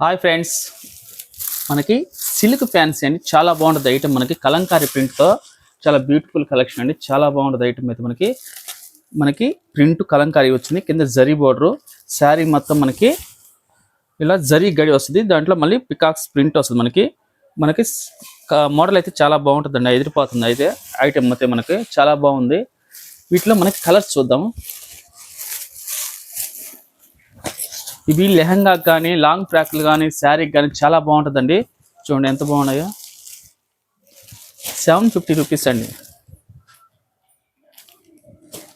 Hi friends, మనకి silk fancy అండి. చాలా బాగుంటుంది ఐటమ్. మనకి కలంకారీ ప్రింట్తో చాలా బ్యూటిఫుల్ కలెక్షన్ అండి. చాలా బాగుంటుంది ఐటమ్ అయితే మనకి ప్రింట్ కలంకారీ వచ్చింది. కింద జరీ బోర్డరు, శారీ మొత్తం మనకి ఇలా జరీ గడి వస్తుంది. దాంట్లో మళ్ళీ పికాక్స్ ప్రింట్ వస్తుంది. మనకి మోడల్ అయితే చాలా బాగుంటుందండి. ఎదిరిపోతుంది అయితే ఐటమ్ అయితే మనకి చాలా బాగుంది. వీటిలో మనకి కలర్స్ చూద్దాము. ఇవి లెహంగా కానీ, లాంగ్ ఫ్రాక్లు కానీ, శారీకి కానీ చాలా బాగుంటుందండి. చూడండి ఎంత బాగున్నాయో. 750 రూపీస్ అండి.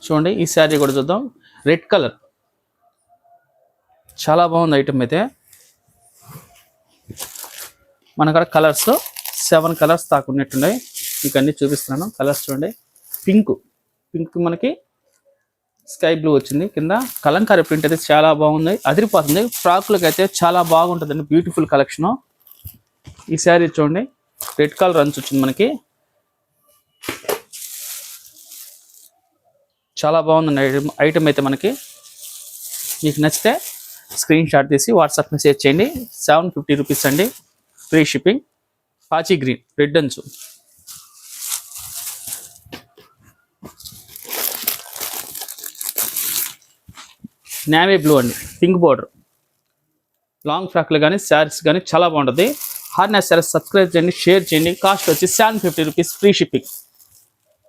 చూడండి ఈ శారీ కూడా చూద్దాం. రెడ్ కలర్ చాలా బాగుంది ఐటమ్ అయితే. మనకాడ కలర్స్ 7 కలర్స్ దాకా ఉన్నట్టున్నాయి. మీకు అన్ని చూపిస్తున్నాను. కలర్స్ చూడండి. పింక్ మనకి స్కై బ్లూ వచ్చింది. కింద కలంకారీ ప్రింట్ అయితే చాలా బాగుంది, అదిరిపోతుంది. ఫ్రాక్లకు అయితే చాలా బాగుంటుందండి. Beautiful collection. ఈ శారీ చూడండి, రెడ్ కలర్ రంచు వచ్చింది. మనకి చాలా బాగుందండి ఐటమ్ అయితే. మీకు నచ్చితే స్క్రీన్ షాట్ తీసి వాట్సాప్ మెసేజ్ చేయండి. 750 రూపీస్ అండి, ఫ్రీ షిప్పింగ్. పాచి గ్రీన్ రెడ్ అంచు, నేవీ బ్లూ అండి, పింక్ బోర్డర్. లాంగ్ ఫ్రాక్లు కానీ, శారీస్ కానీ చాలా బాగుంటుంది. హార్నెస్ శారీస్ సబ్స్క్రైబ్ చేయండి, షేర్ చేయండి. కాస్ట్ వచ్చి 750 రూపీస్, ఫ్రీ షిప్పింగ్.